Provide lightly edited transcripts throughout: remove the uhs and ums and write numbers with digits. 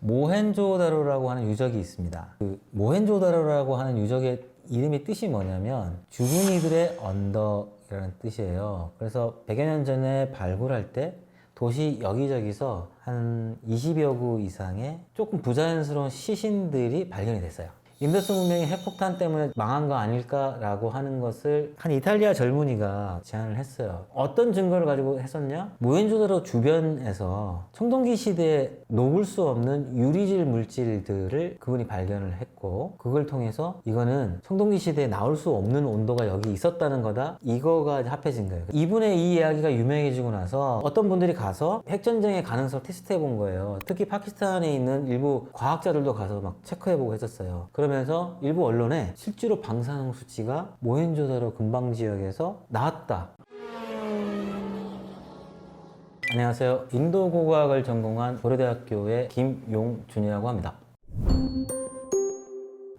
모헨조다로라고 하는 유적이 있습니다. 그 모헨조다로라고 하는 유적의 이름의 뜻이 뭐냐면 주근이들의 언덕이라는 뜻이에요. 그래서 100여 년 전에 발굴할 때 도시 여기저기서 한 20여 구 이상의 조금 부자연스러운 시신들이 발견이 됐어요. 인더스 문명이 핵폭탄 때문에 망한 거 아닐까라고 하는 것을 한 이탈리아 젊은이가 제안을 했어요. 어떤 증거를 가지고 했었냐? 모헨조다로 주변에서 청동기 시대에 녹을 수 없는 유리질 물질들을 그분이 발견을 했고, 그걸 통해서 이거는 청동기 시대에 나올 수 없는 온도가 여기 있었다는 거다. 이거가 합해진 거예요. 이분의 이 이야기가 유명해지고 나서 어떤 분들이 가서 핵전쟁의 가능성을 테스트해 본 거예요. 특히 파키스탄에 있는 일부 과학자들도 가서 막 체크해보고 했었어요. 그러면서 일부 언론에 실제로 방사능 수치가 모헨조다로 근방 지역에서 나왔다. 안녕하세요. 인도 고고학을 전공한 고려대학교의 김용준이라고 합니다.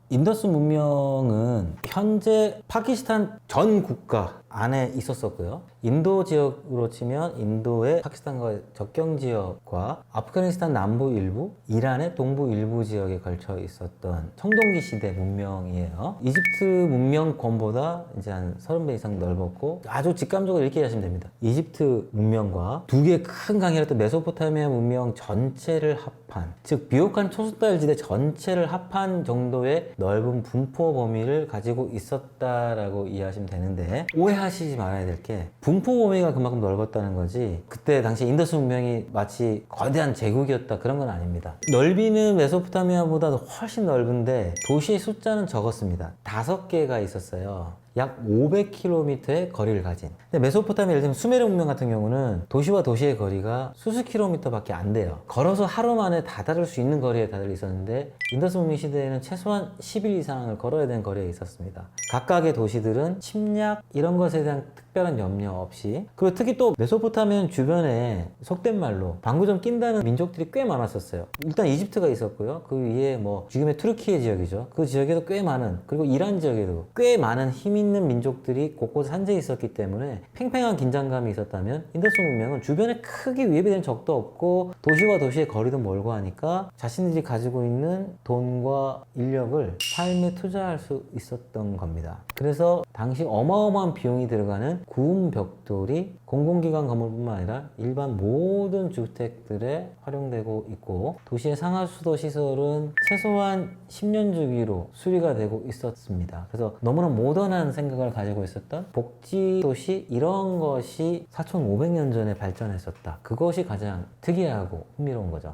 인더스 문명은 현재 파키스탄 전 국가 안에 있었었고요. 인도 지역으로 치면 인도의 파키스탄과의 접경 지역과 아프가니스탄 남부 일부, 이란의 동부 일부 지역에 걸쳐 있었던 청동기 시대 문명이에요. 이집트 문명권보다 이제 한 30배 이상 넓었고, 아주 직감적으로 이렇게 하시면 됩니다. 이집트 문명과 두 개의 큰 강이었던 메소포타미아 문명 전체를 합한, 즉 비옥한 초수달지대 전체를 합한 정도의 넓은 분포 범위를 가지고 있었다라고 이해하시면 되는데, 오해하시지 말아야 될 게 분포 범위가 그만큼 넓었다는 거지 그때 당시 인더스 문명이 마치 거대한 제국이었다 그런 건 아닙니다. 넓이는 메소포타미아보다 훨씬 넓은데 도시의 숫자는 적었습니다. 5개가 있었어요. 약 500km의 거리를 가진. 근데 메소포타미아, 예를 들면 수메르 문명 같은 경우는 도시와 도시의 거리가 수십 킬로미터밖에 안 돼요. 걸어서 하루 만에 다다를 수 있는 거리에 다들 있었는데, 인더스 문명 시대에는 최소한 10일 이상을 걸어야 되는 거리에 있었습니다. 각각의 도시들은 침략 이런 것에 대한 특별한 염려 없이, 그리고 특히 또 메소포타미아 주변에 속된 말로 방구 좀 낀다는 민족들이 꽤 많았었어요. 일단 이집트가 있었고요. 그 위에 뭐 지금의 투르키예 지역이죠. 그 지역에도 꽤 많은, 그리고 이란 지역에도 꽤 많은 힘 있는 민족들이 곳곳에 산재해 있었기 때문에 팽팽한 긴장감이 있었다면, 인더스 문명은 주변에 크게 위협이 된 적도 없고 도시와 도시의 거리도 멀고 하니까 자신들이 가지고 있는 돈과 인력을 삶에 투자할 수 있었던 겁니다. 그래서 당시 어마어마한 비용이 들어가는 구움 벽돌이 공공기관 건물뿐만 아니라 일반 모든 주택들에 활용되고 있고, 도시의 상하수도 시설은 최소한 10년 주기로 수리가 되고 있었습니다. 그래서 너무나 모던한 생각을 가지고 있었던 복지도시, 이런 것이 4,500년 전에 발전했었다. 그것이 가장 특이하고 흥미로운 거죠.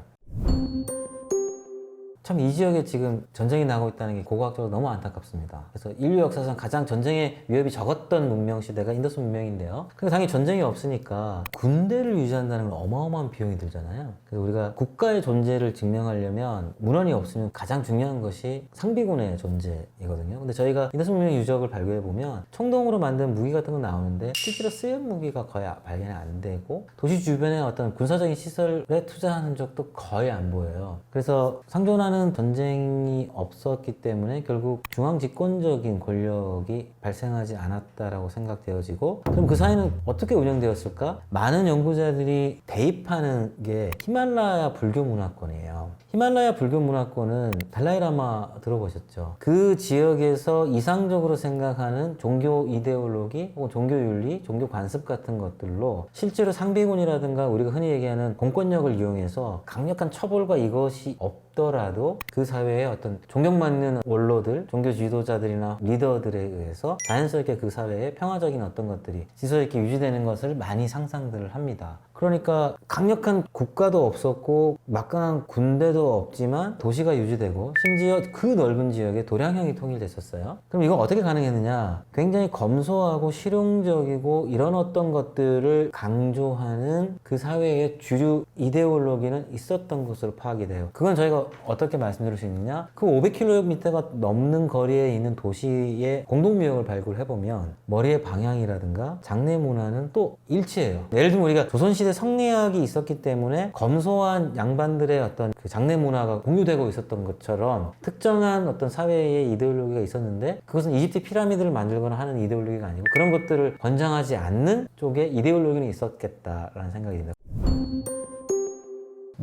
참 이 지역에 지금 전쟁이 나고 있다는 게 고고학적으로 너무 안타깝습니다. 그래서 인류 역사상 가장 전쟁의 위협이 적었던 문명 시대가 인더스 문명인데요. 근데 당연히 전쟁이 없으니까 군대를 유지한다는 건 어마어마한 비용이 들잖아요. 그래서 우리가 국가의 존재를 증명하려면 문헌이 없으면 가장 중요한 것이 상비군의 존재이거든요. 근데 저희가 인더스 문명 유적을 발굴해 보면 청동으로 만든 무기 같은 거 나오는데 실제로 쓰연 무기가 거의 발견이 안 되고, 도시 주변에 어떤 군사적인 시설에 투자하는 적도 거의 안 보여요. 그래서 상존하는 전쟁이 없었기 때문에 결국 중앙 집권적인 권력이 발생하지 않았다라고 생각되어지고, 그럼 그 사이는 어떻게 운영되었을까? 많은 연구자들이 대입하는 게 히말라야 불교 문화권이에요. 히말라야 불교 문화권은 달라이라마 들어보셨죠? 그 지역에서 이상적으로 생각하는 종교 이데올로기 혹은 종교 윤리, 종교 관습 같은 것들로 실제로 상비군이라든가 우리가 흔히 얘기하는 공권력을 이용해서 강력한 처벌과 이것이 없더라도 그 사회에 어떤 존경받는 원로들, 종교 지도자들이나 리더들에 의해서 자연스럽게 그 사회에 평화적인 어떤 것들이 지속있게 유지되는 것을 많이 상상들을 합니다. 그러니까 강력한 국가도 없었고 막강한 군대도 없지만 도시가 유지되고, 심지어 그 넓은 지역에 도량형이 통일됐었어요. 그럼 이거 어떻게 가능했느냐? 굉장히 검소하고 실용적이고 이런 어떤 것들을 강조하는 그 사회의 주류 이데올로기는 있었던 것으로 파악이 돼요. 그건 저희가 어떻게 말씀드릴 수 있느냐? 그 500km가 넘는 거리에 있는 도시의 공동묘역을 발굴해보면 머리의 방향이라든가 장례 문화는 또 일치해요. 예를 들면 우리가 조선시대 성리학이 있었기 때문에 검소한 양반들의 어떤 그 장례 문화가 공유되고 있었던 것처럼 특정한 어떤 사회의 이데올로기가 있었는데, 그것은 이집트 피라미드를 만들거나 하는 이데올로기가 아니고 그런 것들을 권장하지 않는 쪽에 이데올로기는 있었겠다라는 생각이 듭니다.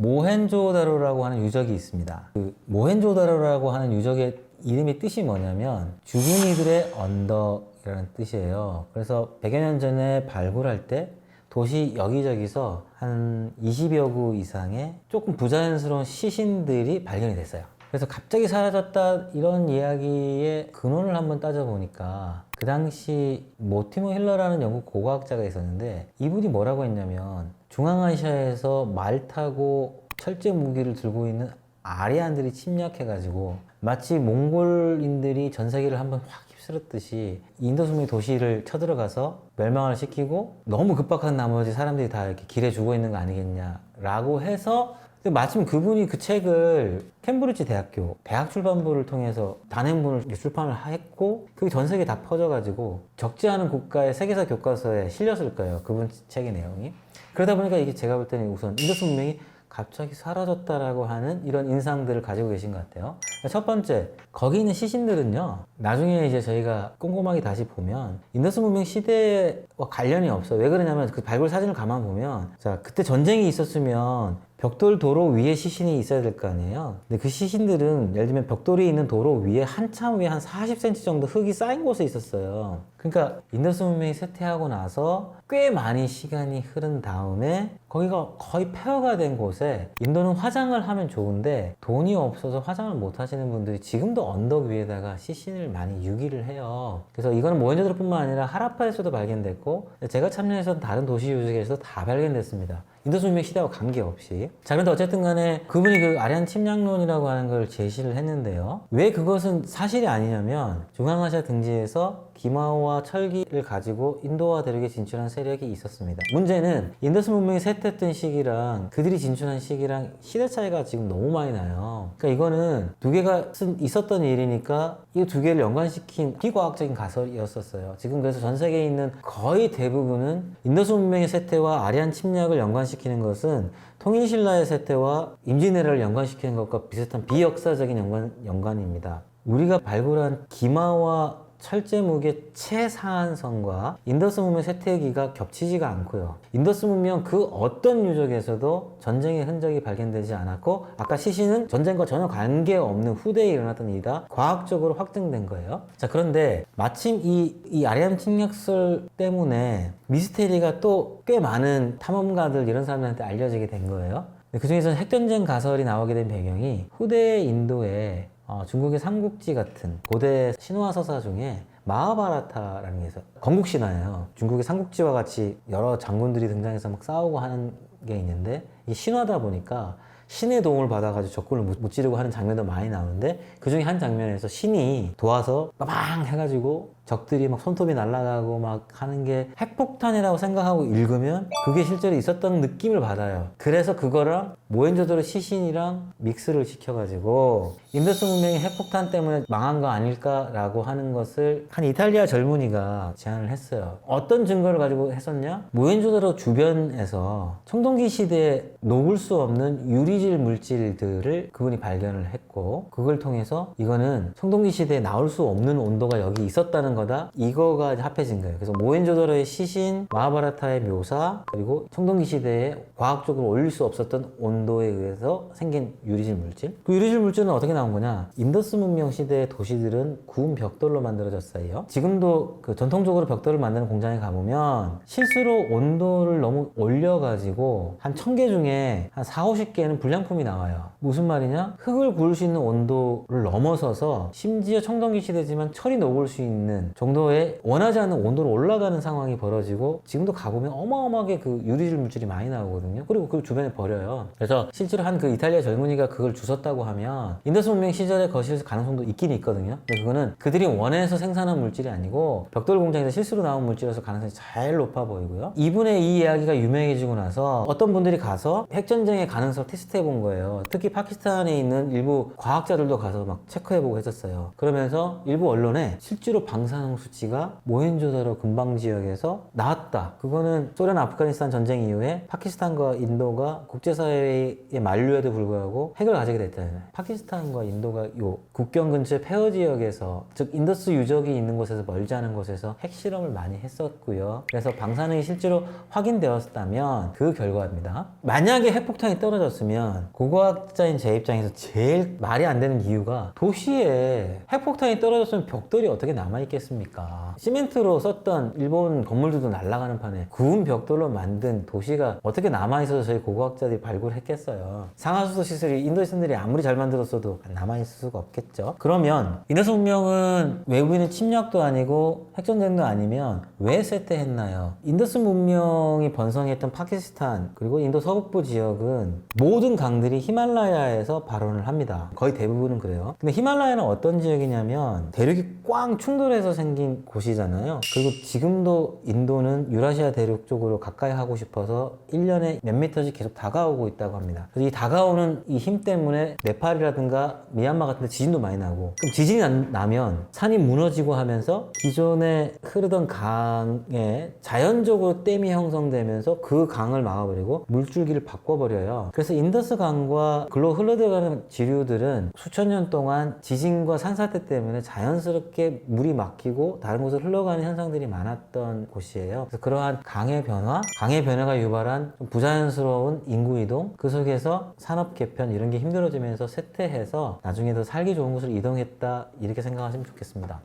모헨조다로라고 하는 유적이 있습니다. 그 모헨조다로라고 하는 유적의 이름의 뜻이 뭐냐면 죽은 이들의 언덕이라는 뜻이에요. 그래서 100여 년 전에 발굴할 때 도시 여기저기서 한 20여 구 이상의 조금 부자연스러운 시신들이 발견이 됐어요. 그래서 갑자기 사라졌다 이런 이야기의 근원을 한번 따져보니까 그 당시 모티머 힐러라는 영국 고고학자가 있었는데 이분이 뭐라고 했냐면 중앙아시아에서 말 타고 철제 무기를 들고 있는 아리안들이 침략해가지고 마치 몽골인들이 전 세계를 한번 확 휩쓸었듯이 인도 수미 도시를 쳐들어가서 멸망을 시키고 너무 급박한 나머지 사람들이 다 이렇게 길에 죽어 있는 거 아니겠냐라고 해서 마침 그분이 그 책을 캠브리지 대학교 대학 출판부를 통해서 단행본을 출판을 했고 그게 전 세계에 다 퍼져가지고 적지 않은 국가의 세계사 교과서에 실렸을 거예요. 그분 책의 내용이. 그러다 보니까 이게 제가 볼 때는 우선 인더스 문명이 갑자기 사라졌다라고 하는 이런 인상들을 가지고 계신 것 같아요. 첫 번째, 거기 있는 시신들은요, 나중에 이제 저희가 꼼꼼하게 다시 보면 인더스 문명 시대와 관련이 없어요. 왜 그러냐면 그 발굴 사진을 가만 보면, 자, 그때 전쟁이 있었으면 벽돌 도로 위에 시신이 있어야 될 거 아니에요. 근데 그 시신들은 예를 들면 벽돌이 있는 도로 위에 한참 위에 한 40cm 정도 흙이 쌓인 곳에 있었어요. 그러니까 인더스 문명이 쇠퇴하고 나서 꽤 많이 시간이 흐른 다음에 거기가 거의 폐허가 된 곳에 인도는 화장을 하면 좋은데 돈이 없어서 화장을 못 하시는 분들이 지금도 언덕 위에다가 시신을 많이 유기를 해요. 그래서 이거는 모헨조다로뿐만 아니라 하라파에서도 발견됐고 제가 참여했던 다른 도시 유적에서도 다 발견됐습니다. 인더스 문명 시대와 관계없이. 자, 그런데 어쨌든 간에 그분이 그 아리안 침략론이라고 하는 걸 제시를 했는데요. 왜 그것은 사실이 아니냐면 중앙아시아 등지에서 기마와 철기를 가지고 인도와 대륙에 진출한 세력이 있었습니다. 문제는 인더스 문명이 쇠퇴했던 시기랑 그들이 진출한 시기랑 시대 차이가 지금 너무 많이 나요. 그러니까 이거는 두 개가 있었던 일이니까 이 두 개를 연관시킨 비과학적인 가설이었었어요. 지금 그래서 전 세계에 있는 거의 대부분은 인더스 문명의 쇠퇴와 아리안 침략을 연관시키는 것은 통일신라의 쇠퇴와 임진왜란을 연관시키는 것과 비슷한 비역사적인 연관입니다. 우리가 발굴한 기마와 철제무기의 최상한선과 인더스 문명 쇠퇴기가 겹치지가 않고요. 인더스 문명 그 어떤 유적에서도 전쟁의 흔적이 발견되지 않았고 아까 시신은 전쟁과 전혀 관계없는 후대에 일어났던 일이다. 과학적으로 확증된 거예요. 자, 그런데 마침 이 아리안 침략설 때문에 미스테리가 또 꽤 많은 탐험가들 이런 사람들한테 알려지게 된 거예요. 그 중에서는 핵전쟁 가설이 나오게 된 배경이 후대 인도에 중국의 삼국지 같은 고대 신화 서사 중에 마하바라타라는 게 있어요. 건국 신화예요. 중국의 삼국지와 같이 여러 장군들이 등장해서 막 싸우고 하는 게 있는데 이 신화다 보니까 신의 도움을 받아가지고 적군을 무찌르고 하는 장면도 많이 나오는데 그 중에 한 장면에서 신이 도와서 빠방 해가지고 적들이 막 손톱이 날아가고 막 하는 게 핵폭탄이라고 생각하고 읽으면 그게 실제로 있었던 느낌을 받아요. 그래서 그거랑 모헨조다로 시신이랑 믹스를 시켜가지고 인더스 문명이 핵폭탄 때문에 망한 거 아닐까라고 하는 것을 한 이탈리아 젊은이가 제안을 했어요. 어떤 증거를 가지고 했었냐? 모헨조다로 주변에서 청동기 시대에 녹을 수 없는 유리질 물질들을 그분이 발견을 했고 그걸 통해서 이거는 청동기 시대에 나올 수 없는 온도가 여기 있었다는 거다. 이거가 합해진 거예요. 그래서 모헨조다로의 시신, 마하바라타의 묘사, 그리고 청동기 시대에 과학적으로 올릴 수 없었던 온도에 의해서 생긴 유리질 물질. 그 유리질 물질은 어떻게 나온 거냐? 인더스 문명 시대의 도시들은 구운 벽돌로 만들어졌어요. 지금도 그 전통적으로 벽돌을 만드는 공장에 가보면 실수로 온도를 너무 올려가지고 한 1000개 중에 한 4, 50개는 불량품이 나와요. 무슨 말이냐? 흙을 구울 수 있는 온도를 넘어서서 심지어 청동기 시대지만 철이 녹을 수 있는 정도의 원하지 않는 온도로 올라가는 상황이 벌어지고 지금도 가보면 어마어마하게 그 유리질 물질이 많이 나오거든요. 그리고 그 주변에 버려요. 그래서 실제로 한 그 이탈리아 젊은이가 그걸 주웠다고 하면 인더스 문명 시절에 거실 가능성도 있긴 있거든요. 근데 그거는 그들이 원해서 생산한 물질이 아니고 벽돌 공장에서 실수로 나온 물질이라서 가능성이 제일 높아 보이고요. 이분의 이 이야기가 유명해지고 나서 어떤 분들이 가서 핵전쟁의 가능성을 테스트해 본 거예요. 특히 특히 파키스탄에 있는 일부 과학자들도 가서 막 체크해보고 했었어요. 그러면서 일부 언론에 실제로 방사능 수치가 모헨조다로 근방 지역에서 나왔다. 그거는 소련 아프가니스탄 전쟁 이후에 파키스탄과 인도가 국제사회의 만류에도 불구하고 핵을 가지게 됐잖아요. 파키스탄과 인도가 요 국경 근처 페어 지역에서, 즉 인더스 유적이 있는 곳에서 멀지 않은 곳에서 핵실험을 많이 했었고요. 그래서 방사능이 실제로 확인되었다면 그 결과입니다. 만약에 핵폭탄이 떨어졌으면 고고학자인 제 입장에서 제일 말이 안 되는 이유가, 도시에 핵폭탄이 떨어졌으면 벽돌이 어떻게 남아있겠습니까? 시멘트로 썼던 일본 건물들도 날아가는 판에 구운 벽돌로 만든 도시가 어떻게 남아있어서 저희 고고학자들이 발굴했겠어요. 상하수도 시설이 인도 시민들이 아무리 잘 만들었어도 남아있을 수가 없겠죠. 그러면 인더스 문명은 외국인의 침략도 아니고 핵전쟁도 아니면 왜 쇠퇴했나요? 인더스 문명이 번성했던 파키스탄 그리고 인도 서북부 지역은 모든 강들이 히말라야에서 발원을 합니다. 거의 대부분은 그래요. 근데 히말라야는 어떤 지역이냐면 대륙이 꽝 충돌해서 생긴 곳이잖아요. 그리고 지금도 인도는 유라시아 대륙 쪽으로 가까이 하고 싶어서 1년에 몇 미터씩 계속 다가오고 있다고 합니다. 그래서 이 다가오는 이 힘 때문에 네팔이라든가 미얀마 같은 데 지진도 많이 나고, 그럼 지진이 나면 산이 무너지고 하면서 기존에 흐르던 강에 자연적으로 댐이 형성되면서 그 강을 막아버리고 물줄기를 바꿔버려요. 그래서 인더스 강과 글로 흘러들어가는 지류들은 수천 년 동안 지진과 산사태 때문에 자연스럽게 물이 막히고 다른 곳으로 흘러가는 현상들이 많았던 곳이에요. 그래서 그러한 강의 변화가 유발한 좀 부자연스러운 인구 이동, 그 속에서 산업 개편 이런 게 힘들어지면서 쇠퇴해서 나중에 더 살기 좋은 곳으로 이동했다, 이렇게 생각하시면 좋겠습니다.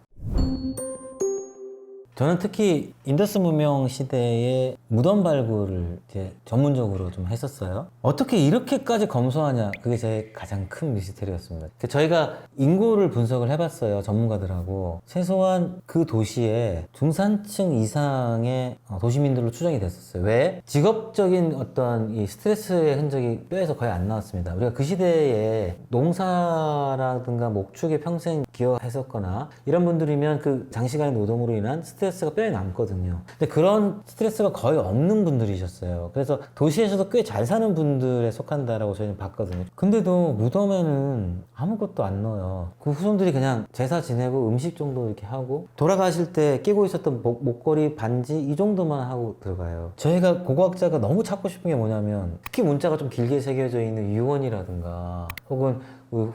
저는 특히 인더스 문명 시대에 무덤 발굴을 이제 전문적으로 좀 했었어요. 어떻게 이렇게까지 검소하냐, 그게 제 가장 큰 미스테리였습니다. 저희가 인구를 분석을 해봤어요, 전문가들하고. 최소한 그 도시에 중산층 이상의 도시민들로 추정이 됐었어요. 왜? 직업적인 어떤 이 스트레스의 흔적이 뼈에서 거의 안 나왔습니다. 우리가 그 시대에 농사라든가 목축에 평생 기여했었거나 이런 분들이면 그 장시간의 노동으로 인한 스트레스가 뼈에 남거든요. 근데 그런 스트레스가 거의 없는 분들이셨어요. 그래서 도시에서도 꽤 잘 사는 분들에 속한다라고 저희는 봤거든요. 근데도 무덤에는 아무것도 안 넣어요. 그 후손들이 그냥 제사 지내고 음식 정도 이렇게 하고, 돌아가실 때 끼고 있었던 목걸이, 반지 이 정도만 하고 들어가요. 저희가 고고학자가 너무 찾고 싶은 게 뭐냐면, 특히 문자가 좀 길게 새겨져 있는 유언이라든가 혹은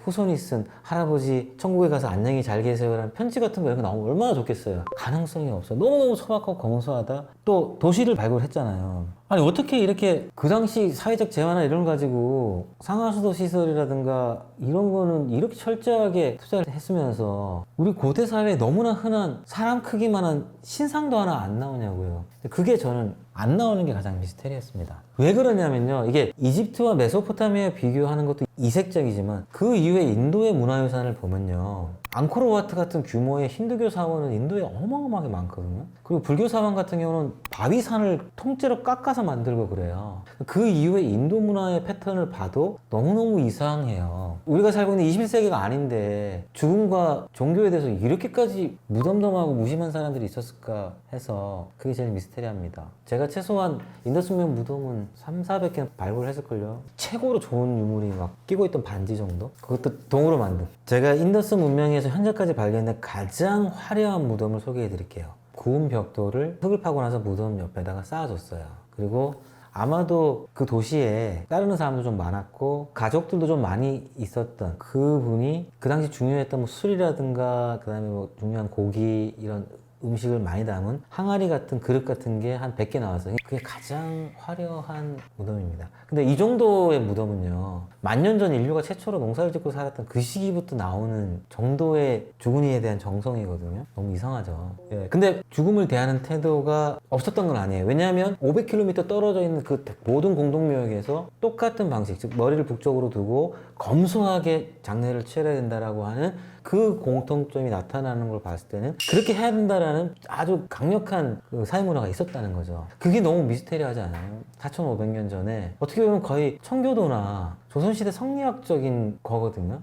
후손이 쓴 할아버지 천국에 가서 안녕히 잘 계세요라는 편지 같은 거 이런 거 나오면 얼마나 좋겠어요. 가능성이 없어. 너무너무 소박하고 검소하다. 또 도시를 발굴했잖아요. 아니 어떻게 이렇게 그 당시 사회적 재화나 이런 거 가지고 상하수도 시설이라든가 이런 거는 이렇게 철저하게 투자를 했으면서 우리 고대 사회에 너무나 흔한 사람 크기만한 신상도 하나 안 나오냐고요. 그게 저는 안 나오는 게 가장 미스테리였습니다. 왜 그러냐면요, 이게 이집트와 메소포타미아 비교하는 것도 이색적이지만 그 이후에 인도의 문화유산을 보면요, 앙코르와트 같은 규모의 힌두교 사원은 인도에 어마어마하게 많거든요. 그리고 불교 사원 같은 경우는 바위산을 통째로 깎아서 만들고 그래요. 그 이후에 인도 문화의 패턴을 봐도 너무너무 이상해요. 우리가 살고 있는 21세기가 아닌데 죽음과 종교에 대해서 이렇게까지 무덤덤하고 무심한 사람들이 있었을까 해서 그게 제일 미스테리합니다. 제가 최소한 인더스 문명 무덤은 300~400개 발굴했을걸요. 최고로 좋은 유물이 막 끼고 있던 반지 정도? 그것도 동으로 만든. 제가 인더스 문명에서 현재까지 발견된 가장 화려한 무덤을 소개해 드릴게요. 구운 벽돌을 흙을 파고 나서 무덤 옆에다가 쌓아줬어요. 그리고 아마도 그 도시에 따르는 사람도 좀 많았고 가족들도 좀 많이 있었던 그분이 그 당시 중요했던 뭐 술이라든가 그 다음에 뭐 중요한 고기 이런 음식을 많이 담은 항아리 같은 그릇 같은 게 한 100개 나왔어요. 그게 가장 화려한 무덤입니다. 근데 이 정도의 무덤은요, 1000년 전 인류가 최초로 농사를 짓고 살았던 그 시기부터 나오는 정도의 죽은 이에 대한 정성이거든요. 너무 이상하죠. 예. 근데 죽음을 대하는 태도가 없었던 건 아니에요. 왜냐하면 500km 떨어져 있는 그 모든 공동묘역에서 똑같은 방식, 즉 머리를 북쪽으로 두고 검소하게 장례를 치러야 된다라고 하는 그 공통점이 나타나는 걸 봤을 때는 그렇게 해야 된다라는 아주 강력한 그 사회문화가 있었다는 거죠. 그게 너무 미스테리하지 않아요? 4500년 전에 어떻게 보면 거의 청교도나 조선시대 성리학적인 거거든요.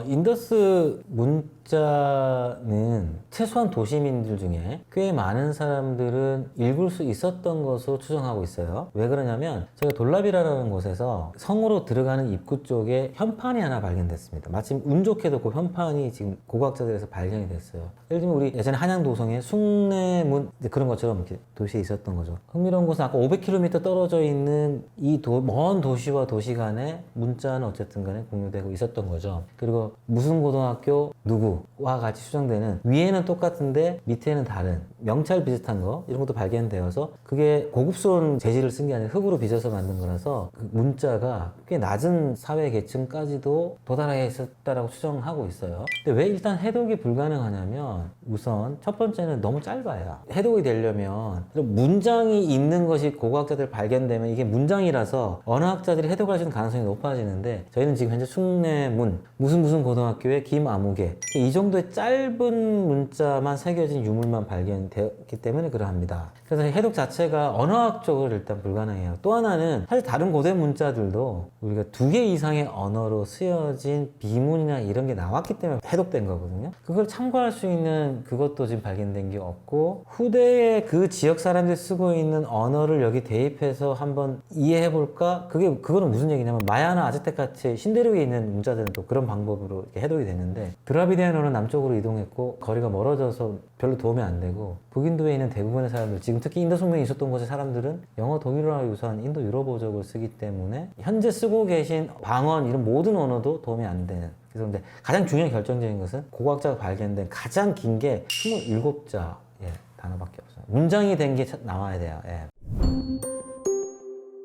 인더스 문자는 최소한 도시민들 중에 꽤 많은 사람들은 읽을 수 있었던 것으로 추정하고 있어요. 왜 그러냐면 제가 돌라비라라는 곳에서 성으로 들어가는 입구 쪽에 현판이 하나 발견됐습니다. 마침 운 좋게도 그 현판이 지금 고고학자들에서 발견이 됐어요. 예를 들면 우리 예전에 한양도성에 숭례문 그런 것처럼 이렇게 도시에 있었던 거죠. 흥미로운 것은 아까 500km 떨어져 있는 이 먼 도시와 도시 간의 문자는 어쨌든 간에 공유되고 있었던 거죠. 그리고 무슨 고등학교 누구와 같이 추정되는 위에는 똑같은데 밑에는 다른 명찰 비슷한 거 이런 것도 발견되어서 그게 고급스러운 재질을 쓴 게 아니라 흙으로 빚어서 만든 거라서 그 문자가 꽤 낮은 사회 계층까지도 도달해 있었다라고 추정하고 있어요. 근데 왜 일단 해독이 불가능하냐면 우선 첫 번째는 너무 짧아요. 해독이 되려면 문장이 있는 것이 고고학자들 발견되면 이게 문장이라서 언어학자들이 해독할 수 있는 가능성이 높아지는데 저희는 지금 현재 숭례문 무슨 고등학교의 김아무개 이 정도의 짧은 문자만 새겨진 유물만 발견되었기 때문에 그러합니다. 그래서 해독 자체가 언어학적으로 일단 불가능해요. 또 하나는 사실 다른 고대 문자들도 우리가 2개 이상의 언어로 쓰여진 비문이나 이런 게 나왔기 때문에 해독된 거거든요. 그걸 참고할 수 있는 그것도 지금 발견된 게 없고 후대에 그 지역 사람들이 쓰고 있는 언어를 여기 대입해서 한번 이해해 볼까? 그거는 무슨 얘기냐면 마야나 아즈텍 같이 신대륙에 있는 문자들은 또 그런 방법으로 이렇게 해독이 됐는데 드라비디아노는 남쪽으로 이동했고 거리가 멀어져서 별로 도움이 안 되고 북인도에 있는 대부분의 사람들 지금 특히 인도 문명이 있었던 곳의 사람들은 영어 독일어와 유사한 인도 유럽어족을 쓰기 때문에 현재 쓰고 계신 방언 이런 모든 언어도 도움이 안 되는 그래서 근데 가장 중요한 결정적인 것은 고고학자가 발견된 가장 긴 게 27자 단어밖에 없어요. 문장이 된 게 나와야 돼요.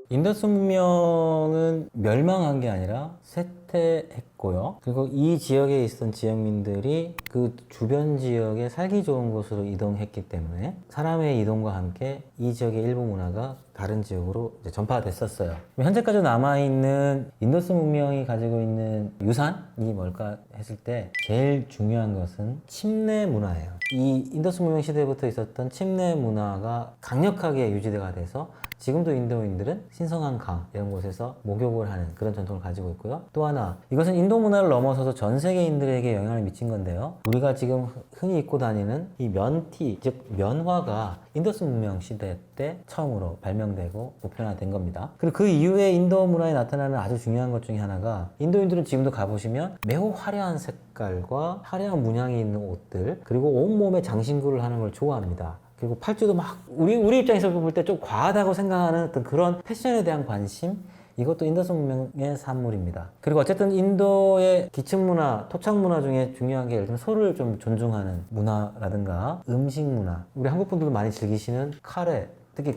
인더스 문명은 멸망한 게 아니라 쇠퇴했고요. 그리고 이 지역에 있었던 지역민들이 그 주변 지역에 살기 좋은 곳으로 이동했기 때문에 사람의 이동과 함께 이 지역의 일부 문화가 다른 지역으로 이제 전파됐었어요. 현재까지 남아있는 인더스 문명이 가지고 있는 유산이 뭘까 했을 때 제일 중요한 것은 침례 문화예요. 이 인더스 문명 시대부터 있었던 침례 문화가 강력하게 유지가 돼서 지금도 인도인들은 신성한 강 이런 곳에서 목욕을 하는 그런 전통을 가지고 있고요. 또 하나 이것은 인도 문화를 넘어서서 전 세계인들에게 영향을 미친 건데요. 우리가 지금 흔히 입고 다니는 이 면티 즉 면화가 인더스 문명 시대 때 처음으로 발명되고 보편화된 겁니다. 그리고 그 이후에 인도 문화에 나타나는 아주 중요한 것 중에 하나가 인도인들은 지금도 가보시면 매우 화려한 색깔과 화려한 문양이 있는 옷들 그리고 온몸에 장신구를 하는 걸 좋아합니다. 그리고 팔찌도 막 우리 입장에서 볼 때 좀 과하다고 생각하는 어떤 그런 패션에 대한 관심 이것도 인더스 문명의 산물입니다. 그리고 어쨌든 인도의 기층 문화, 토착 문화 중에 중요한 게 예를 들면 소를 좀 존중하는 문화라든가 음식 문화 우리 한국 분들도 많이 즐기시는 카레 특히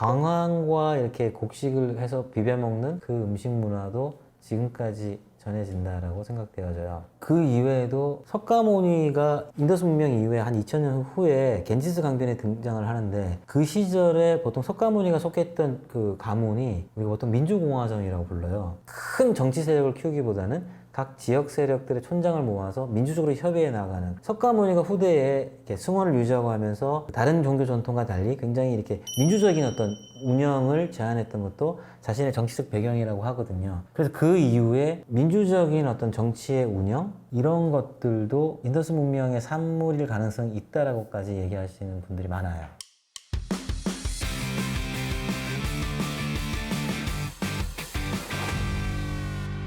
강황과 이렇게 곡식을 해서 비벼 먹는 그 음식 문화도 지금까지 전해진다라고 생각되어져요. 그 이외에도 석가모니가 인더스 문명 이후에 한 2000년 후에 겐지스 강변에 등장을 하는데 그 시절에 보통 석가모니가 속했던 그 가문이 우리가 보통 민주공화정이라고 불러요. 큰 정치 세력을 키우기보다는 각 지역 세력들의 촌장을 모아서 민주적으로 협의해 나가는 석가모니가 후대에 이렇게 승원을 유지하고 하면서 다른 종교 전통과 달리 굉장히 이렇게 민주적인 어떤 운영을 제안했던 것도 자신의 정치적 배경이라고 하거든요. 그래서 그 이후에 민주적인 어떤 정치의 운영 이런 것들도 인더스 문명의 산물일 가능성이 있다라고까지 얘기하시는 분들이 많아요.